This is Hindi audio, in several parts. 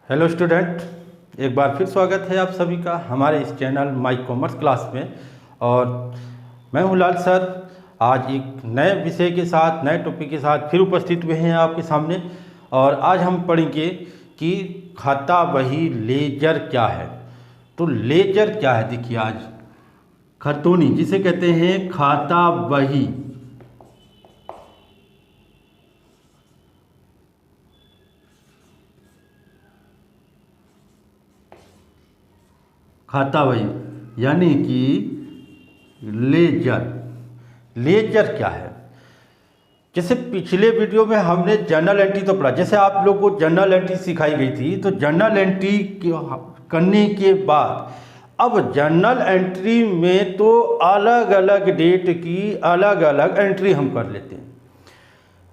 हेलो स्टूडेंट, एक बार फिर स्वागत है आप सभी का हमारे इस चैनल माई कॉमर्स क्लास में। और मैं हूं लाल सर। आज एक नए विषय के साथ, नए टॉपिक के साथ फिर उपस्थित हुए हैं आपके सामने। और आज हम पढ़ेंगे कि खाता बही लेजर क्या है। तो लेजर क्या है, देखिए आज खतौनी जिसे कहते हैं खाता बही। खाता बही यानी कि लेजर। लेजर क्या है? जैसे पिछले वीडियो में हमने जर्नल एंट्री तो पढ़ा, जैसे आप लोग को जर्नल एंट्री सिखाई गई थी। तो जर्नल एंट्री करने के बाद अब जर्नल एंट्री में तो अलग अलग डेट की अलग अलग एंट्री हम कर लेते हैं।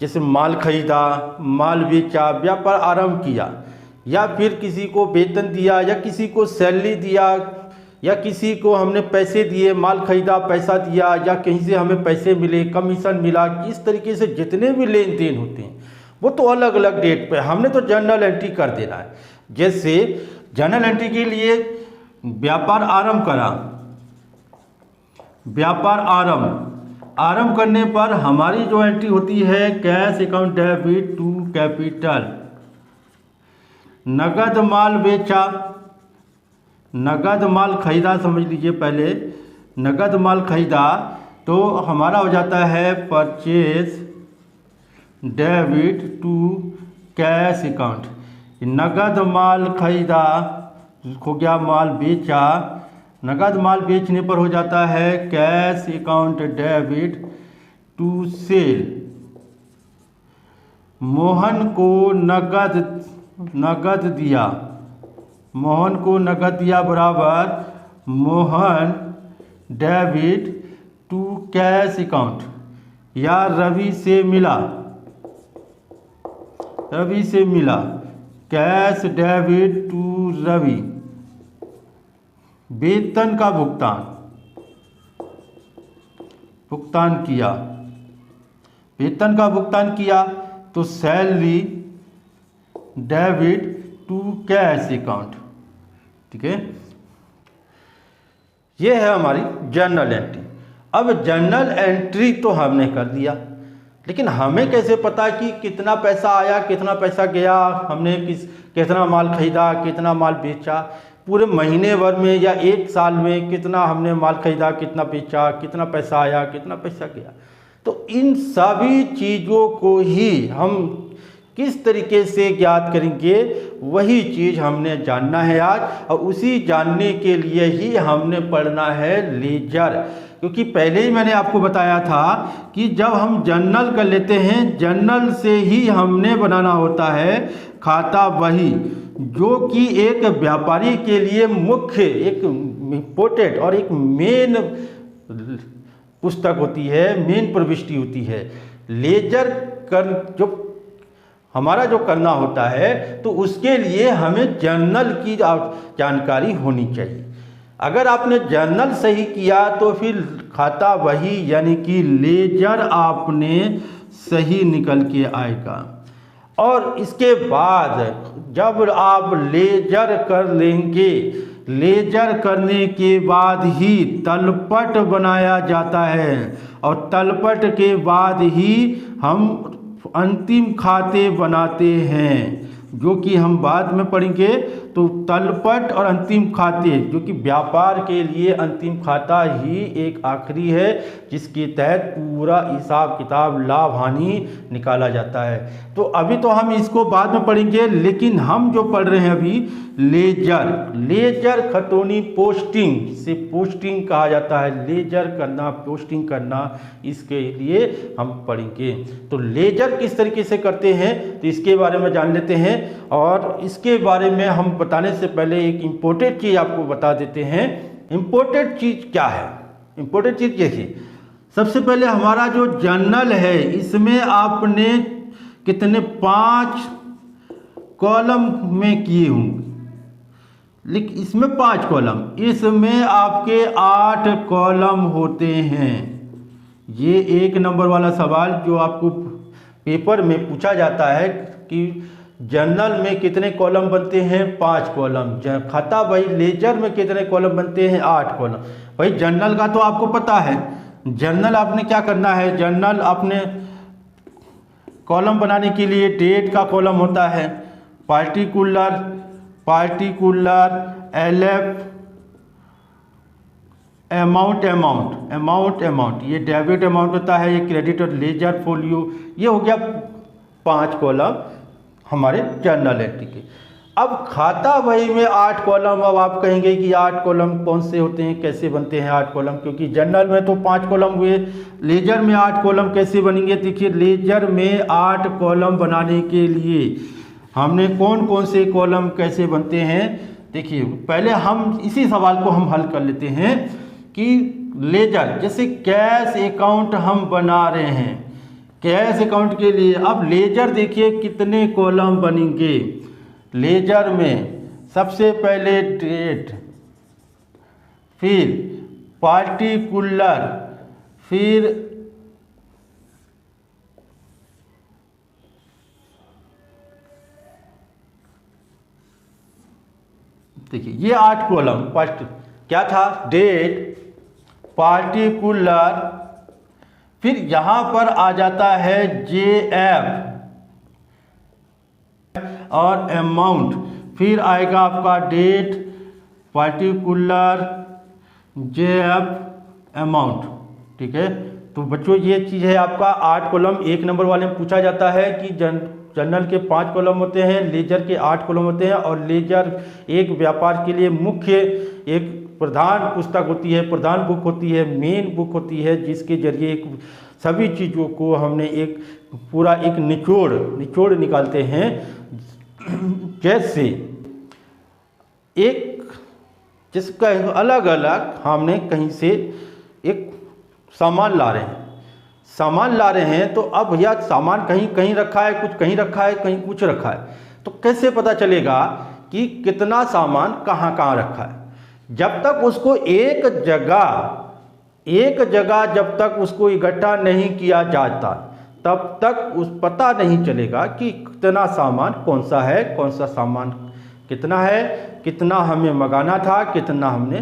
जैसे माल खरीदा, माल बेचा, व्यापार आरंभ किया, या फिर किसी को वेतन दिया, या किसी को सैलरी दिया, या किसी को हमने पैसे दिए, माल खरीदा, पैसा दिया, या कहीं से हमें पैसे मिले, कमीशन मिला। इस तरीके से जितने भी लेन देन होते हैं वो तो अलग अलग डेट पे हमने तो जर्नल एंट्री कर देना है। जैसे जर्नल एंट्री के लिए व्यापार आरंभ करा, व्यापार आरंभ करने पर हमारी जो एंट्री होती है cash account debit to capital. नगद माल बेचा, नगद माल खरीदा, समझ लीजिए पहले नगद माल खरीदा तो हमारा हो जाता है purchase debit to cash account. नगद माल खरीदा हो गया, माल बेचा, नगद माल बेचने पर हो जाता है cash account debit to sale. Mohan को नगद दिया, मोहन को नगद दिया बराबर Mohan debit to cash account. या रवि से मिला, रवि से मिला, कैश डेबिट टू रवि। वेतन का भुगतान किया, वेतन का भुगतान किया तो salary debit to cash account. ठीक है, ये है हमारी जर्नल एंट्री। अब जर्नल एंट्री तो हमने कर दिया, लेकिन हमें कैसे पता कि कितना पैसा आया, कितना पैसा गया, हमने कितना माल खरीदा, कितना माल बेचा, पूरे महीने भर में या एक साल में कितना हमने माल खरीदा, कितना बेचा, कितना पैसा आया, कितना पैसा गया। तो इन सभी चीज़ों को ही हम किस तरीके से ज्ञात करेंगे, वही चीज़ हमने जानना है आज। और उसी जानने के लिए ही हमने पढ़ना है लेजर। क्योंकि पहले ही मैंने आपको बताया था कि जब हम जर्नल कर लेते हैं, जर्नल से ही हमने बनाना होता है खाता बही, जो कि एक व्यापारी के लिए मुख्य, एक इम्पोर्टेंट और एक मेन पुस्तक होती है, मेन प्रविष्टि होती है। लेजर जो हमारा जो करना होता है तो उसके लिए हमें जर्नल की जानकारी होनी चाहिए। अगर आपने जर्नल सही किया तो फिर खाता बही यानी कि लेजर आपने सही निकल के आएगा। और इसके बाद जब आप लेजर कर लेंगे, लेजर करने के बाद ही तलपट बनाया जाता है, और तलपट के बाद ही हम अंतिम खाते बनाते हैं, जो कि हम बाद में पढ़ेंगे। तो तलपट और अंतिम खाते, जो कि व्यापार के लिए अंतिम खाता ही एक आखिरी है, जिसके तहत पूरा हिसाब किताब, लाभ हानि निकाला जाता है। तो अभी तो हम इसको बाद में पढ़ेंगे, लेकिन हम जो पढ़ रहे हैं अभी लेजर। लेजर खतौनी पोस्टिंग से, पोस्टिंग कहा जाता है, लेजर करना, पोस्टिंग करना, इसके लिए हम पढ़ेंगे। तो लेजर किस तरीके से करते हैं तो इसके बारे में जान लेते हैं। और इसके बारे में हम बताने से पहले एक इम्पोर्टेंट चीज़ आपको बता देते हैं। इम्पोर्टेंट चीज़ क्या है? इम्पोर्टेंट चीज़ देखिए, सबसे पहले हमारा जो जर्नल है इसमें आपने कितने 5 कॉलम में किए होंगे, लेकिन इसमें 5 कॉलम, इसमें आपके 8 कॉलम होते हैं। ये 1 नंबर वाला सवाल जो आपको पेपर में पूछा जाता है कि जर्नल में कितने कॉलम बनते हैं? 5 कॉलम। खाता बही लेजर में कितने कॉलम बनते हैं? 8 कॉलम। भाई जर्नल का तो आपको पता है, जर्नल आपने क्या करना है, जर्नल आपने कॉलम बनाने के लिए डेट का कॉलम होता है, पार्टिकुलर LF अमाउंट, ये डेबिट अमाउंट होता है, ये क्रेडिट और लेजर फोलियो। ये हो गया 5 कॉलम हमारे जर्नल एंट्री के। अब खाता बही में 8 कॉलम। अब आप कहेंगे कि 8 कॉलम कौन से होते हैं, कैसे बनते हैं 8 कॉलम? क्योंकि जर्नल में तो 5 कॉलम हुए, लेजर में 8 कॉलम कैसे बनेंगे? देखिए लेजर में 8 कॉलम बनाने के लिए हमने कौन कौन से कॉलम कैसे बनते हैं, देखिए पहले हम इसी सवाल को हम हल कर लेते हैं कि लेजर, जैसे कैश अकाउंट हम बना रहे हैं, कैश अकाउंट के लिए अब लेजर देखिए कितने कॉलम बनेंगे। लेजर में सबसे पहले डेट, फिर पार्टिकुलर, फिर देखिए ये 8 कॉलम क्या था? डेट, पार्टिकुलर, फिर यहां पर आ जाता है JF और अमाउंट, फिर आएगा आपका डेट, पार्टिकुलर, JF, अमाउंट। ठीक है, तो बच्चों ये चीज़ है आपका 8 कॉलम। 1 नंबर वाले में पूछा जाता है कि जर्नल के 5 कॉलम होते हैं, लेजर के 8 कॉलम होते हैं, और लेजर एक व्यापार के लिए मुख्य एक प्रधान पुस्तक होती है, प्रधान बुक होती है, मेन बुक होती है, जिसके जरिए एक सभी चीज़ों को हमने एक पूरा एक निचोड़ निकालते हैं। जैसे एक जिसका अलग अलग हमने कहीं से एक सामान ला रहे हैं, तो अब भैया सामान कहीं कहीं रखा है, कुछ कहीं रखा है, कहीं कुछ रखा है, तो कैसे पता चलेगा कि कितना सामान कहाँ कहाँ रखा है? जब तक उसको एक जगह जब तक उसको इकट्ठा नहीं किया जाता, तब तक उस पता नहीं चलेगा कि कितना सामान कौन सा है, कौन सा सामान कितना है, कितना हमें मंगाना था, कितना हमने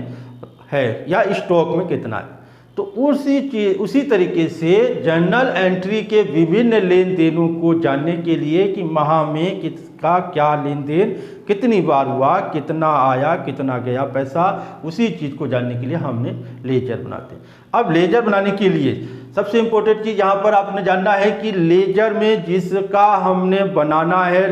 है, या स्टॉक में कितना है। तो उसी तरीके से जर्नल एंट्री के विभिन्न लेन देनों को जानने के लिए कि माह में किसका क्या लेन देन कितनी बार हुआ, कितना आया, कितना गया पैसा, उसी चीज़ को जानने के लिए हमने लेजर बनाते हैं। अब लेजर बनाने के लिए सबसे इम्पोर्टेंट चीज़ यहाँ पर आपने जानना है कि लेजर में जिसका हमने बनाना है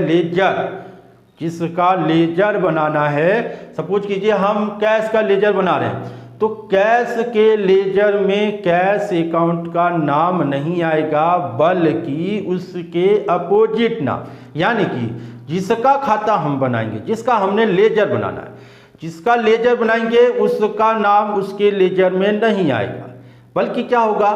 जिसका लेजर बनाना है, सपोज कीजिए हम कैश का लेजर बना रहे हैं, तो कैश के लेजर में कैश अकाउंट का नाम नहीं आएगा, बल्कि उसके अपोजिट नाम, यानी कि जिसका खाता हम बनाएंगे, जिसका हमने लेजर बनाना है, जिसका लेजर बनाएंगे उसका नाम उसके लेजर में नहीं आएगा, बल्कि क्या होगा,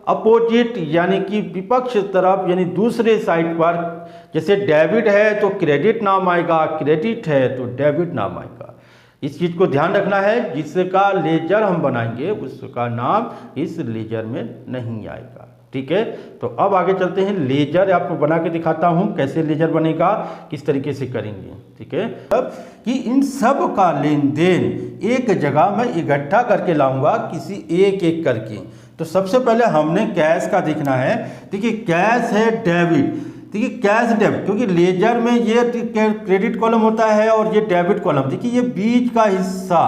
अपोजिट यानी कि विपक्ष तरफ, यानी दूसरे साइड पर। जैसे डेबिट है तो क्रेडिट नाम आएगा, क्रेडिट है तो डेबिट नाम आएगा। इस चीज़ को ध्यान रखना है, जिसका लेजर हम बनाएंगे उसका नाम इस लेजर में नहीं आएगा। ठीक है, तो अब आगे चलते हैं। लेजर आपको बना के दिखाता हूं कैसे लेजर बनेगा, किस तरीके से करेंगे। ठीक है, अब कि इन सब का लेन देन एक जगह मैं इकट्ठा करके लाऊंगा, किसी एक करके। तो सबसे पहले हमने कैश का देखना है। देखिए कैश है डेबिट, देखिए कैश डेबिट, क्योंकि लेजर में ये क्रेडिट कॉलम होता है और ये डेबिट कॉलम। देखिए ये बीच का हिस्सा,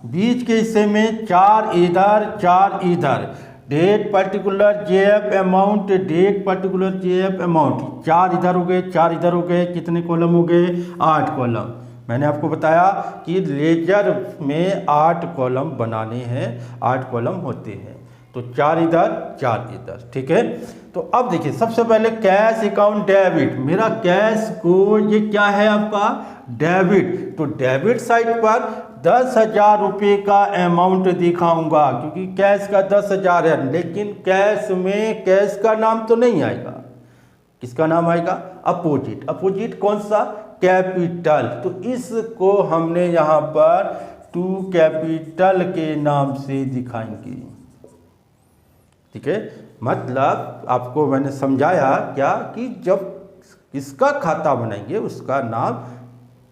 बीच के हिस्से में 4 इधर 4 इधर, date particular JF amount, date particular JF amount, 4 इधर हो गए 4 इधर हो गए, कितने कॉलम हो गए, 8 कॉलम। मैंने आपको बताया कि लेजर में 8 कॉलम बनाने हैं, 8 कॉलम होते हैं, तो 4 इधर 4 इधर। ठीक है, तो अब देखिए सबसे पहले कैश अकाउंट डेबिट, मेरा कैश को ये क्या है आपका डेबिट, तो डेबिट साइड पर 10,000 रुपये का अमाउंट दिखाऊंगा, क्योंकि कैश का 10,000 है, लेकिन कैश में कैश का नाम तो नहीं आएगा। किसका नाम आएगा, अपोजिट। अपोजिट कौन सा, कैपिटल, तो इसको हमने यहाँ पर टू कैपिटल के नाम से दिखाएंगे। ठीक है, मतलब आपको मैंने समझाया क्या कि जब किसका खाता बनाएंगे उसका नाम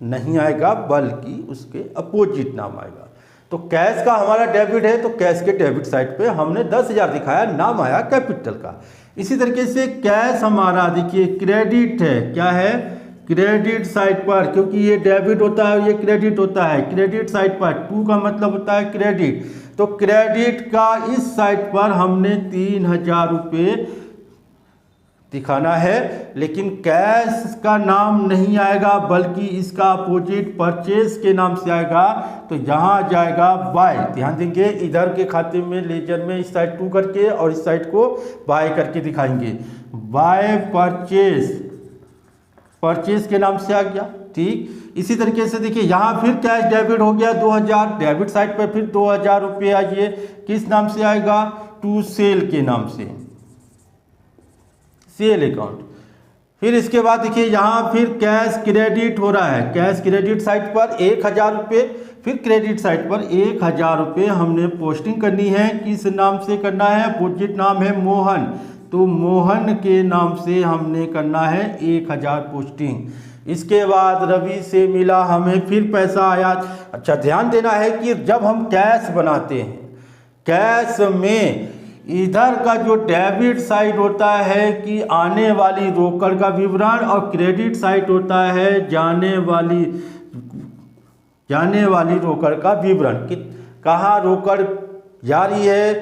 नहीं आएगा, बल्कि उसके अपोजिट नाम आएगा। तो कैश का हमारा डेबिट है, तो कैश के डेबिट साइड पे हमने 10,000 दिखाया, नाम आया कैपिटल का। इसी तरीके से कैश हमारा देखिए क्रेडिट है, क्या है, क्रेडिट साइड पर, क्योंकि ये डेबिट होता है ये क्रेडिट होता है, क्रेडिट साइड पर 2 का मतलब होता है क्रेडिट। तो क्रेडिट का इस साइड पर हमने 3,000 रुपये दिखाना है, लेकिन कैश का नाम नहीं आएगा, बल्कि इसका अपोजिट परचेज के नाम से आएगा। तो यहाँ जाएगा बाय, ध्यान देंगे इधर के खाते में लेजर में इस साइड 2 करके और इस साइड को बाय करके दिखाएंगे। बाय परचेज, परचेज के नाम से आ गया, ठीक। इसी तरीके से देखिए यहाँ फिर कैश डेबिट हो गया 2,000, डेबिट साइड पर फिर 2,000 रुपये आइए, किस नाम से आएगा, टू सेल के नाम से, सेल अकाउंट। फिर इसके बाद देखिए यहाँ फिर कैश क्रेडिट हो रहा है, कैश क्रेडिट साइड पर 1,000 रुपये, फिर क्रेडिट साइड पर 1,000 रुपये हमने पोस्टिंग करनी है, किस नाम से करना है, अपोजिट नाम है मोहन, तो मोहन के नाम से हमने करना है 1,000 पोस्टिंग। इसके बाद रवि से मिला हमें फिर पैसा आया। अच्छा ध्यान देना है कि जब हम कैश बनाते हैं, कैश में इधर का जो डेबिट साइड होता है कि आने वाली रोकड़ का विवरण, और क्रेडिट साइड होता है जाने वाली रोकड़ का विवरण, कि कहाँ रोकड़ जा रही है,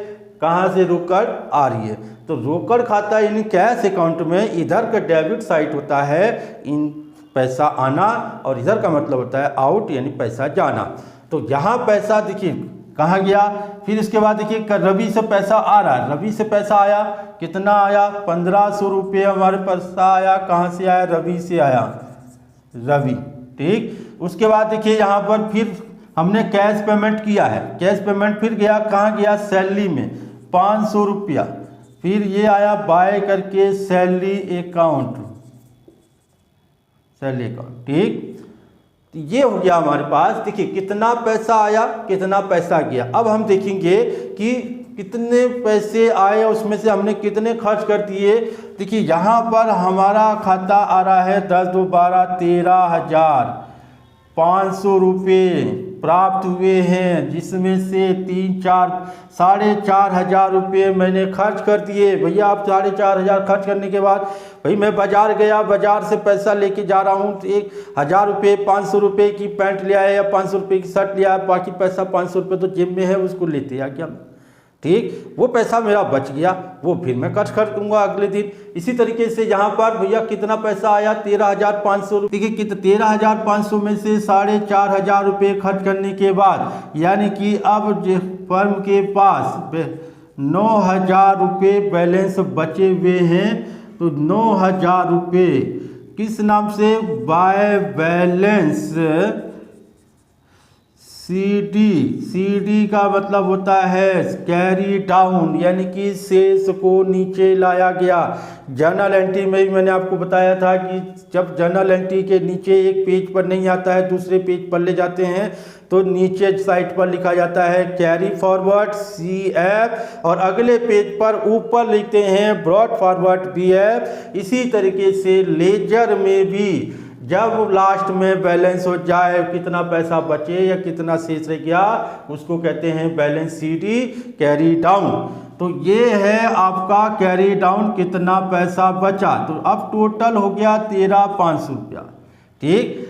कहाँ से रोकड़ आ रही है। तो रोकड़ खाता यानी कैश अकाउंट में इधर का डेबिट साइड होता है इन पैसा आना, और इधर का मतलब होता है आउट यानी पैसा जाना। तो यहाँ पैसा देखिए कहाँ गया। फिर इसके बाद देखिए रवि से पैसा आ रहा है, रवि से पैसा आया, कितना आया, 1,500 रुपये हमारे पैसा आया, कहाँ से आया, रवि से आया, रवि, ठीक। उसके बाद देखिए यहाँ पर फिर हमने कैश पेमेंट किया है, कैश पेमेंट फिर गया, कहाँ गया, सैलरी में 500 रुपया, फिर ये आया बाय करके सैलरी अकाउंट, सैलरी अकाउंट, ठीक। ये हो गया हमारे पास। देखिए कितना पैसा आया, कितना पैसा गया। अब हम देखेंगे कि कितने पैसे आए, उसमें से हमने कितने खर्च कर दिए। देखिए यहाँ पर हमारा खाता आ रहा है 10 2 12 13,500 रुपये प्राप्त हुए हैं, जिसमें से 4,500 रुपये मैंने खर्च कर दिए। भैया आप 4,500 खर्च करने के बाद भाई मैं बाज़ार गया, बाज़ार से पैसा लेके जा रहा हूँ, तो 1,000 रुपये 500 रुपये की पैंट ले आया या 500 रुपये की शर्ट ले आया, बाकी पैसा 500 रुपये तो जेब में है, उसको लेते आ गया, ठीक। वो पैसा मेरा बच गया, वो फिर मैं खर्च करूँगा अगले दिन। इसी तरीके से यहाँ पर भैया कितना पैसा आया, 13,500 रुपये। देखिए 13,500 में से 4,500 रुपये खर्च करने के बाद, यानी कि अब फर्म के पास 9,000 रुपये बैलेंस बचे हुए हैं। तो 9,000 रुपये किस नाम से, बाय बैलेंस CD का मतलब होता है कैरी डाउन, यानी कि शेष को नीचे लाया गया। जर्नल एंट्री में भी मैंने आपको बताया था कि जब जर्नल एंट्री के नीचे एक पेज पर नहीं आता है, दूसरे पेज पर ले जाते हैं, तो नीचे साइड पर लिखा जाता है कैरी फॉरवर्ड CF, और अगले पेज पर ऊपर लिखते हैं ब्रॉड फॉरवर्ड BF। इसी तरीके से लेजर में भी जब लास्ट में बैलेंस हो जाए, कितना पैसा बचे या कितना शेष रह गया, उसको कहते हैं बैलेंस CD कैरी डाउन। तो ये है आपका कैरी डाउन, कितना पैसा बचा। तो अब टोटल हो गया 13,500 रुपया, ठीक।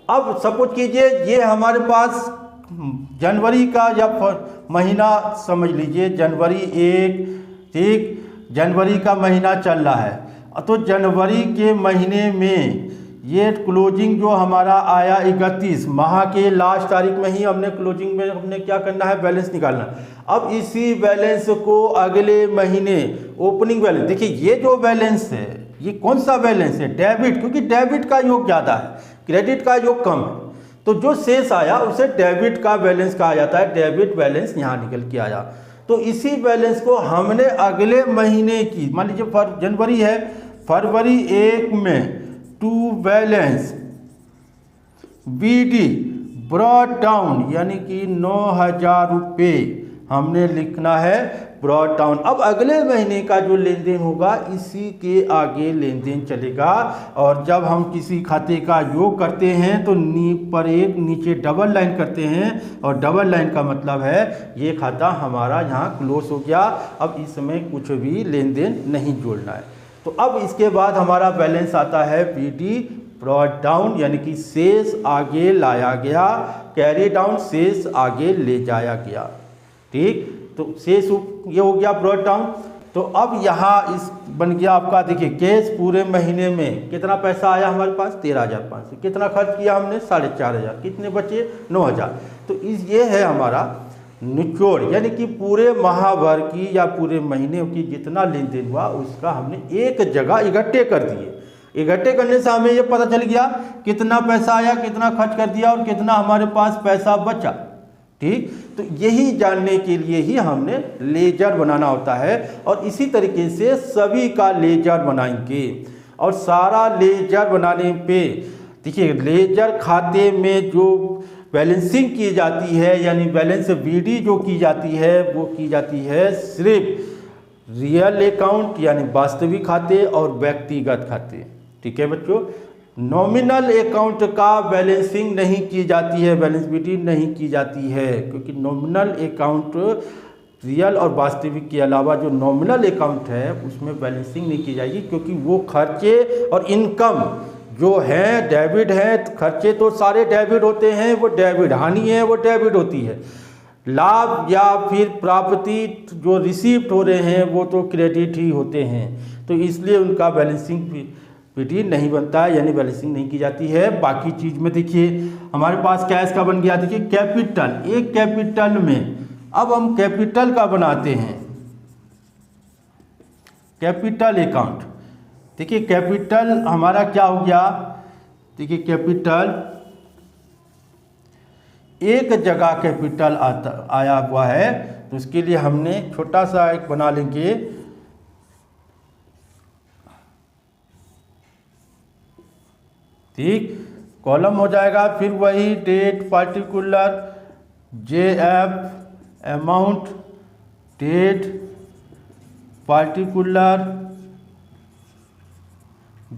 अब सपोज कीजिए ये हमारे पास जनवरी का या महीना समझ लीजिए, जनवरी 1, ठीक, जनवरी का महीना चल रहा है। तो जनवरी के महीने में ये क्लोजिंग जो हमारा आया 31, माह के लास्ट तारीख में ही हमने क्लोजिंग में हमने क्या करना है, बैलेंस निकालना। अब इसी बैलेंस को अगले महीने ओपनिंग बैलेंस, देखिए ये जो बैलेंस है ये कौन सा बैलेंस है, डेबिट, क्योंकि डेबिट का योग ज़्यादा है, क्रेडिट का योग कम है। तो जो शेष आया उसे डेबिट का बैलेंस कहा जाता है, डेबिट बैलेंस यहाँ निकल के आया। तो इसी बैलेंस को हमने अगले महीने की, मान लीजिए जनवरी है, फरवरी 1 में to balance BD brought down, यानी कि 9,000 रुपये हमने लिखना है ब्रॉट डाउन। अब अगले महीने का जो लेन देन होगा इसी के आगे लेन देन चलेगा। और जब हम किसी खाते का योग करते हैं तो पर एक नीचे डबल लाइन करते हैं, और डबल लाइन का मतलब है ये खाता हमारा यहाँ क्लोज हो गया, अब इसमें कुछ भी लेन देन नहीं जोड़ना है। तो अब इसके बाद हमारा बैलेंस आता है बीडी ब्रॉट डाउन, यानी कि शेष आगे लाया गया, कैरी डाउन शेष आगे ले जाया गया। ठीक, तो शेष ये हो गया ब्रॉट डाउन। तो अब यहाँ इस बन गया आपका, देखिए कैश पूरे महीने में कितना पैसा आया हमारे पास 13,500, कितना खर्च किया हमने 4,500, कितने बचे 9,000। तो ये है हमारा निचोड़, यानी कि पूरे माह भर की या पूरे महीने की जितना लेन देन हुआ उसका हमने एक जगह इकट्ठे कर दिए। इकट्ठे करने से हमें ये पता चल गया कितना पैसा आया, कितना खर्च कर दिया और कितना हमारे पास पैसा बचा। ठीक, तो यही जानने के लिए ही हमने लेजर बनाना होता है, और इसी तरीके से सभी का लेजर बनाएंगे। और सारा लेजर बनाने पे देखिए, लेजर खाते में जो बैलेंसिंग की जाती है, यानी बैलेंस बीडी जो की जाती है वो की जाती है सिर्फ रियल अकाउंट यानी वास्तविक खाते और व्यक्तिगत खाते। ठीक है बच्चों, नॉमिनल अकाउंट का बैलेंसिंग नहीं की जाती है, बैलेंस बीडी नहीं की जाती है, क्योंकि नॉमिनल अकाउंट रियल और वास्तविक के अलावा जो नॉमिनल अकाउंट है उसमें बैलेंसिंग नहीं की जाएगी, क्योंकि वो खर्चे और इनकम जो है डेबिट है। खर्चे तो सारे डेबिट होते हैं, वो डेबिट, हानि है वो डेबिट होती है, लाभ या फिर प्राप्ति जो रिसीव्ड हो रहे हैं वो तो क्रेडिट ही होते हैं। तो इसलिए उनका बैलेंसिंग बीडी नहीं बनता है, यानी बैलेंसिंग नहीं की जाती है। बाकी चीज़ में देखिए हमारे पास कैश का बन गया, देखिए कैपिटल, एक कैपिटल में अब हम कैपिटल का बनाते हैं कैपिटल अकाउंट। देखिए कैपिटल हमारा क्या हो गया, देखिए कैपिटल एक जगह कैपिटल आया हुआ है, तो उसके लिए हमने छोटा सा एक बना लेंगे, ठीक, कॉलम हो जाएगा। फिर वही date particular JF amount, date particular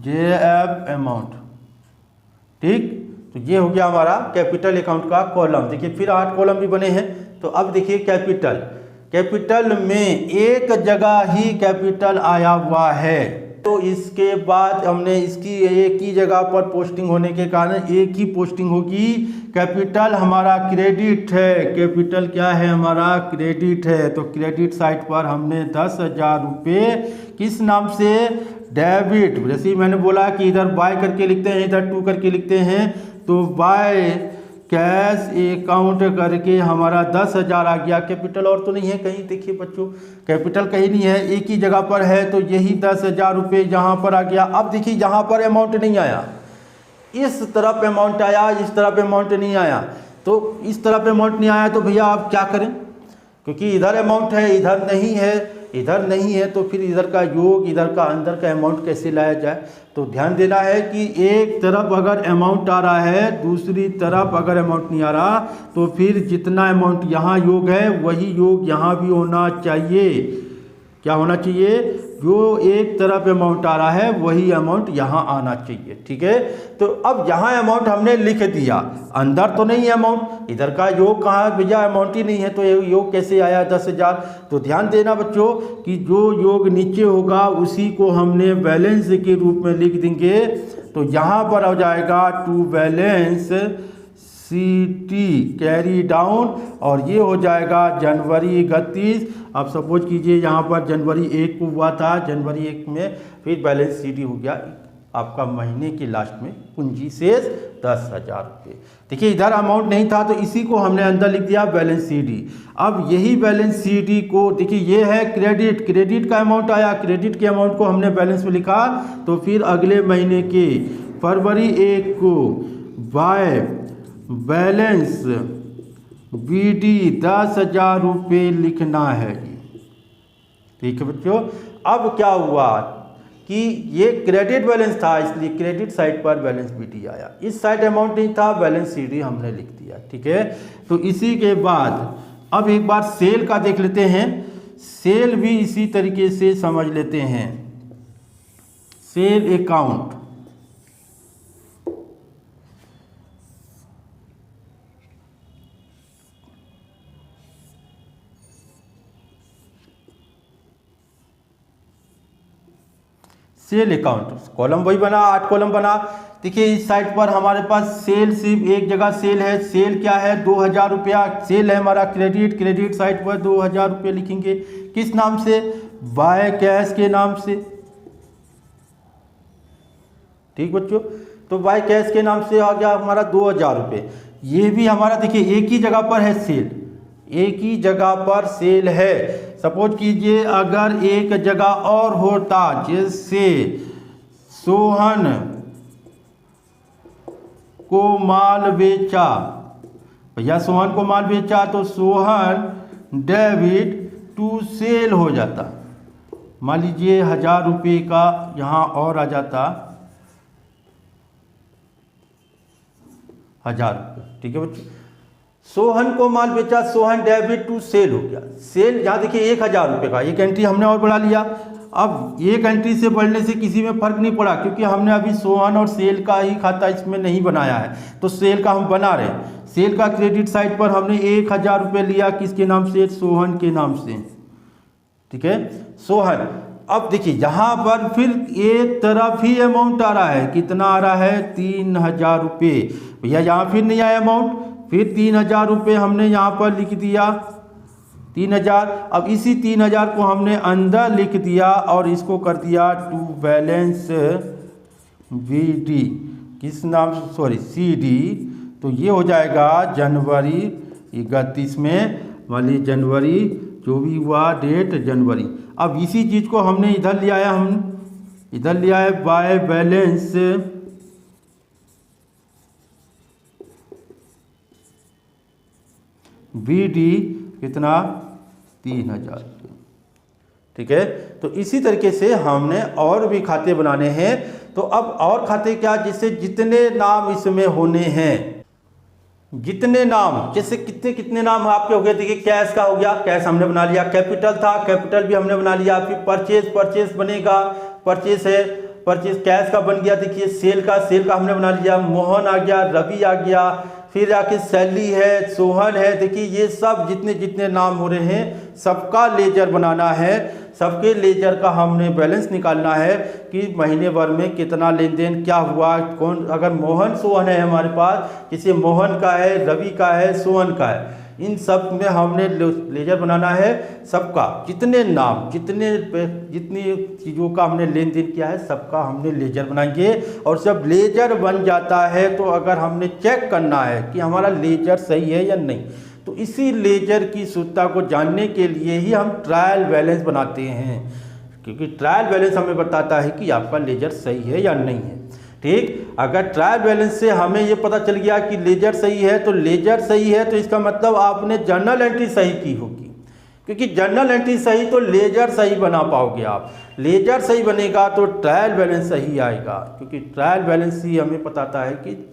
JF amount. ठीक, तो ये हो गया हमारा कैपिटल अकाउंट का कॉलम। देखिए फिर 8 कॉलम भी बने हैं। तो अब देखिए कैपिटल में एक जगह ही कैपिटल आया हुआ है, तो इसके बाद हमने इसकी एक ही जगह पर पोस्टिंग होने के कारण एक ही पोस्टिंग होगी। कैपिटल हमारा क्रेडिट है, कैपिटल क्या है हमारा क्रेडिट है, तो क्रेडिट साइड पर हमने 10,000 रुपये किस नाम से, डेबिट। जैसे ही मैंने बोला कि इधर बाय करके लिखते हैं, इधर टू करके लिखते हैं, तो बाय कैश अकाउंट करके हमारा 10,000 आ गया। कैपिटल और तो नहीं है कहीं, देखिए बच्चों कैपिटल कहीं नहीं है, एक ही जगह पर है, तो यही 10,000 रुपये यहाँ पर आ गया। अब देखिए यहाँ पर अमाउंट नहीं आया, इस तरफ अमाउंट आया, इस तरफ अमाउंट नहीं आया। तो इस तरफ अमाउंट नहीं आया तो भैया आप क्या करें, क्योंकि इधर अमाउंट है इधर नहीं है, इधर नहीं है, तो फिर इधर का योग इधर का अंदर का अमाउंट कैसे लाया जाए। तो ध्यान देना है कि एक तरफ अगर अमाउंट आ रहा है, दूसरी तरफ अगर अमाउंट नहीं आ रहा, तो फिर जितना अमाउंट यहाँ योग है वही योग यहाँ भी होना चाहिए। क्या होना चाहिए, जो एक तरफ अमाउंट आ रहा है वही अमाउंट यहाँ आना चाहिए। ठीक है, तो अब यहाँ अमाउंट हमने लिख दिया, अंदर तो नहीं है अमाउंट, इधर का योग कहाँ भैया, अमाउंट ही नहीं है, तो योग कैसे आया 10,000। तो ध्यान देना बच्चों कि जो योग नीचे होगा उसी को हमने बैलेंस के रूप में लिख देंगे। तो यहाँ पर हो जाएगा to balance CT carry down, और ये हो जाएगा जनवरी 31। आप सपोज कीजिए यहाँ पर जनवरी 1 को हुआ था, जनवरी 1 में फिर बैलेंस CD हो गया आपका महीने के लास्ट में पूंजी शेष 10,000 रुपये। देखिए इधर अमाउंट नहीं था तो इसी को हमने अंदर लिख दिया बैलेंस CD। अब यही बैलेंस CD को देखिए ये है क्रेडिट का अमाउंट आया, क्रेडिट के अमाउंट को हमने बैलेंस में लिखा, तो फिर अगले महीने के फरवरी 1 को बाय बैलेंस BD 10,000 रुपये लिखना है। ठीक है बच्चों, अब क्या हुआ कि ये क्रेडिट बैलेंस था, इसलिए क्रेडिट साइड पर बैलेंस BD आया, इस साइड अमाउंट नहीं था, बैलेंस CD हमने लिख दिया। ठीक है, तो इसी के बाद अब एक बार सेल का देख लेते हैं। सेल भी इसी तरीके से समझ लेते हैं। Sale account, sale account column वही बना, 8 कॉलम बना। देखिए इस साइड पर हमारे पास सेल सिर्फ एक जगह सेल है। सेल क्या है? 2000 रुपया सेल है हमारा। क्रेडिट, क्रेडिट साइड पर 2000 रुपये लिखेंगे। किस नाम से? बाय कैश के नाम से। ठीक बच्चों, तो बाय कैश के नाम से आ गया हमारा 2000 रुपये। ये भी हमारा देखिए एक ही जगह पर है सेल, एक ही जगह पर सेल है। सपोज कीजिए अगर एक जगह और होता, जैसे सोहन को माल बेचा, भैया सोहन को माल बेचा तो सोहन डेबिट टू सेल हो जाता। मान लीजिए 1000 रुपये का यहाँ और आ जाता 1000 रुपये। ठीक है बच्चों, सोहन को माल बेचा, सोहन डेबिट टू सेल हो गया। सेल यहाँ देखिए 1000 रुपये का, एक एंट्री हमने और बढ़ा लिया। अब एक एंट्री से बढ़ने से किसी में फ़र्क नहीं पड़ा, क्योंकि हमने अभी सोहन और सेल का ही खाता इसमें नहीं बनाया है, तो सेल का हम बना रहे हैं। सेल का क्रेडिट साइड पर हमने 1000 रुपये लिया, किसके नाम से? सोहन के नाम से। ठीक है, सोहन। अब देखिए यहाँ पर फिर एक तरफ ही अमाउंट आ रहा है, कितना आ रहा है? 3000 रुपये। भैया यहाँ फिर नहीं आया अमाउंट, फिर 3000 रुपये हमने यहाँ पर लिख दिया 3000। अब इसी 3000 को हमने अंदर लिख दिया और इसको कर दिया टू बैलेंस VD, किस नाम से? Sorry CD। तो ये हो जाएगा जनवरी 31 में वाली जनवरी, जो भी हुआ डेट जनवरी। अब इसी चीज़ को हमने इधर ले आया, हम इधर ले आए बाय बैलेंस VD, कितना? 3000। ठीक है, तो इसी तरीके से हमने और भी खाते बनाने हैं। तो अब और खाते क्या? जिससे जितने नाम इसमें होने हैं, जितने नाम, जैसे कितने कितने नाम आपके हो गए। देखिए कैश का हो गया, कैश हमने बना लिया। कैपिटल था, कैपिटल भी हमने बना लिया। फिर परचेज, परचेज बनेगा, परचेज है, परचेज कैश का बन गया। देखिए सेल का, सेल का हमने बना लिया। मोहन आ गया, रवि आ गया, फिर आके सैली है, सोहन है। देखिए ये सब जितने जितने नाम हो रहे हैं सबका लेजर बनाना है। सबके लेजर का हमने बैलेंस निकालना है कि महीने भर में कितना लेन देन क्या हुआ। कौन, अगर मोहन सोहन है हमारे पास, किसी मोहन का है, रवि का है, सोहन का है, इन सब में हमने लेजर बनाना है। सबका जितने नाम, जितनी चीज़ों का हमने लेन देन किया है सबका हमने लेजर बनाएंगे। और जब लेजर बन जाता है तो अगर हमने चेक करना है कि हमारा लेजर सही है या नहीं, तो इसी लेजर की शुद्धता को जानने के लिए ही हम ट्रायल बैलेंस बनाते हैं, क्योंकि ट्रायल बैलेंस हमें बताता है कि आपका लेजर सही है या नहीं है। ठीक, अगर ट्रायल बैलेंस से हमें ये पता चल गया कि लेजर सही है, तो लेजर सही है तो इसका मतलब आपने जर्नल एंट्री सही की होगी, क्योंकि जर्नल एंट्री सही तो लेजर सही बना पाओगे आप। लेजर सही बनेगा तो ट्रायल बैलेंस सही आएगा, क्योंकि ट्रायल बैलेंस ही हमें बताता है कि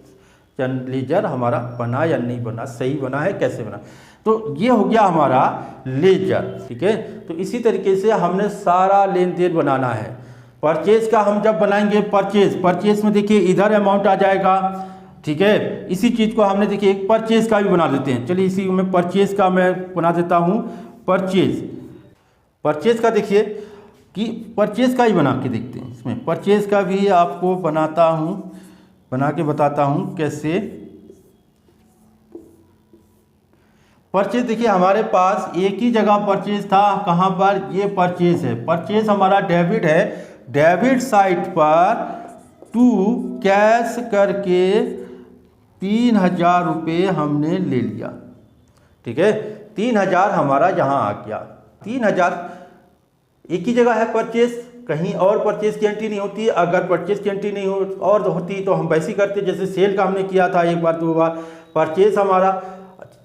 लेजर हमारा बना या नहीं बना, सही बना है, कैसे बना। तो ये हो गया हमारा लेजर। ठीक है, तो इसी तरीके से हमने सारा लेन देन बनाना है। परचेज का हम जब बनाएंगे, परचेज में देखिए इधर अमाउंट आ जाएगा। ठीक है, इसी चीज़ को हमने देखिए एक परचेज का भी बना देते हैं। चलिए इसी में परचेज का मैं बना देता हूँ। परचेज का देखिए कि परचेज का ही बना के देखते हैं। इसमें परचेज का भी आपको बनाता हूँ, बना के बताता हूँ कैसे। परचेज देखिए हमारे पास एक ही जगह परचेज था, कहाँ पर? ये परचेज है। परचेज हमारा डेबिट है, डेबिट साइड पर टू कैश करके 3000 रुपये हमने ले लिया। ठीक है, 3000 हमारा यहाँ आ गया। 3000 एक ही जगह है परचेज, कहीं और परचेज की एंट्री नहीं होती। अगर परचेज की एंट्री नहीं और होती तो हम वैसे ही करते जैसे सेल का हमने किया था एक बार दो बार। परचेज हमारा,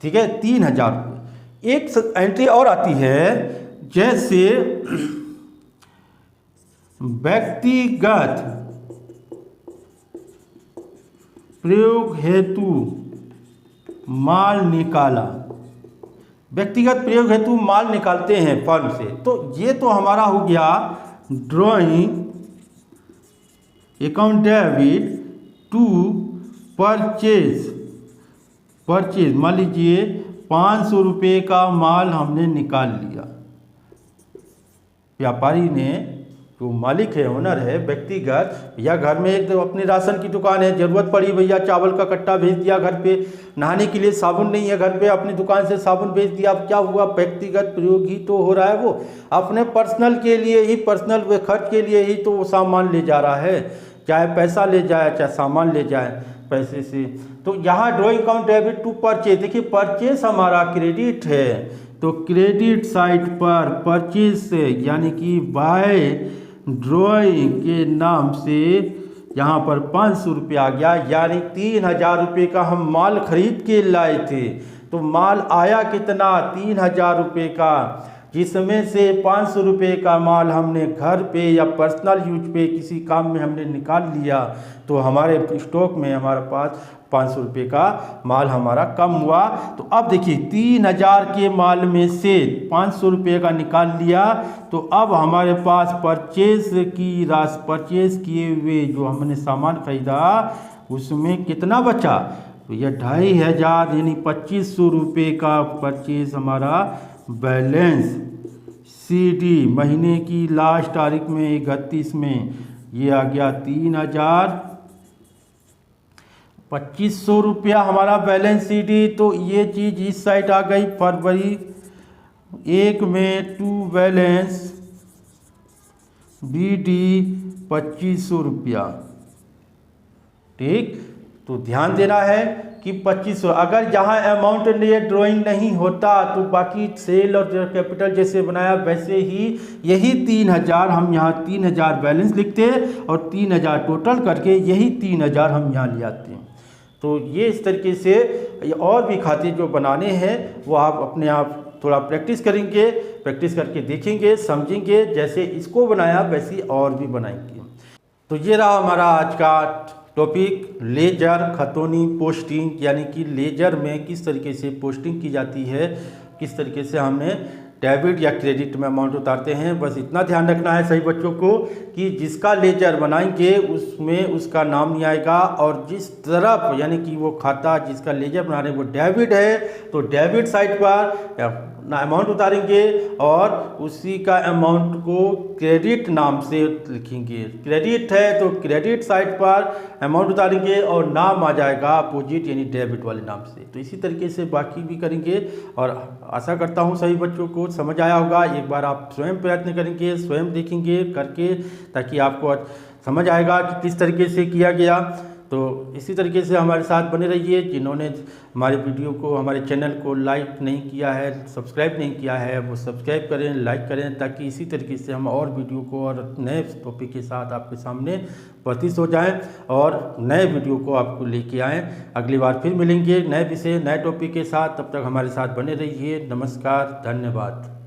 ठीक है, 3000 रुपये। एक एंट्री और आती है, जैसे व्यक्तिगत प्रयोग हेतु माल निकाला। व्यक्तिगत प्रयोग हेतु माल निकालते हैं फर्म से। तो ये तो हमारा हो गया drawing account debit to purchase. मान लीजिए 500 रुपये का माल हमने निकाल लिया। व्यापारी ने, जो मालिक है, ओनर है, व्यक्तिगत, या घर में एक अपनी राशन की दुकान है, ज़रूरत पड़ी भैया चावल का कट्टा भेज दिया घर पे, नहाने के लिए साबुन नहीं है घर पे, अपनी दुकान से साबुन भेज दिया। अब क्या हुआ, व्यक्तिगत प्रयोग ही तो हो रहा है, वो अपने पर्सनल के लिए ही, पर्सनल खर्च के लिए ही तो वो सामान ले जा रहा है, चाहे पैसा ले जाए चाहे सामान ले जाए पैसे से। तो यहाँ drawing account debit to purchase, देखिए परचेज हमारा क्रेडिट है, तो क्रेडिट साइड पर परचेज से यानी कि बाय ड्रॉइंग के नाम से यहाँ पर 500 रुपये आ गया, यानी 3000 रुपये का हम माल खरीद के लाए थे। तो माल आया कितना, 3000 रुपये का, जिसमें से 500 रुपये का माल हमने घर पे या पर्सनल यूज पे किसी काम में हमने निकाल लिया, तो हमारे स्टॉक में हमारे पास 500 रुपये का माल हमारा कम हुआ। तो अब देखिए 3000 के माल में से 500 रुपये का निकाल लिया, तो अब हमारे पास परचेज किए हुए जो हमने सामान खरीदा उसमें कितना बचा, तो यह 2500 यानी 2500 रुपये का परचेज हमारा बैलेंस CD महीने की लास्ट तारीख में 31 में ये आ गया 2500 रुपया हमारा बैलेंस CD। तो ये चीज़ इस साइड आ गई। फरवरी 1 में टू बैलेंस BD 2500 रुपया। ठीक, तो ध्यान देना है कि 2500, अगर जहाँ अमाउंट लिए ड्राइंग नहीं होता तो बाकी सेल और कैपिटल जैसे बनाया वैसे ही यही 3000 हम यहाँ 3000 बैलेंस लिखते हैं और 3000 टोटल करके यही 3000 हम यहाँ ले आते हैं। तो ये इस तरीके से और भी खाते जो बनाने हैं वो आप अपने आप थोड़ा प्रैक्टिस करेंगे, प्रैक्टिस करके देखेंगे, समझेंगे, जैसे इसको बनाया वैसे और भी बनाएंगे। तो ये रहा हमारा आज का टॉपिक, लेजर खतौनी पोस्टिंग, यानी कि लेजर में किस तरीके से पोस्टिंग की जाती है, किस तरीके से हमने डेबिट या क्रेडिट में अमाउंट उतारते हैं। बस इतना ध्यान रखना है सभी बच्चों को कि जिसका लेजर बनाएंगे उसमें उसका नाम नहीं आएगा, और जिस तरफ यानी कि वो खाता जिसका लेजर बना रहे हैं वो डेबिट है तो डेबिट साइड पर अमाउंट उतारेंगे और उसी का अमाउंट को क्रेडिट नाम से लिखेंगे। क्रेडिट है तो क्रेडिट साइड पर अमाउंट उतारेंगे और नाम आ जाएगा अपोजिट यानी डेबिट वाले नाम से। तो इसी तरीके से बाकी भी करेंगे और आशा करता हूँ सभी बच्चों को समझ आया होगा। एक बार आप स्वयं प्रयत्न करेंगे, स्वयं देखेंगे करके, ताकि आपको समझ आएगा कि किस तरीके से किया गया। तो इसी तरीके से हमारे साथ बने रहिए। जिन्होंने हमारे वीडियो को, हमारे चैनल को लाइक नहीं किया है, सब्सक्राइब नहीं किया है, वो सब्सक्राइब करें, लाइक करें, ताकि इसी तरीके से हम और वीडियो को और नए टॉपिक के साथ आपके सामने उपस्थित हो जाएं और नए वीडियो को आपको लेके आएँ। अगली बार फिर मिलेंगे नए विषय, नए टॉपिक के साथ। तब तक हमारे साथ बने रहिए। नमस्कार, धन्यवाद।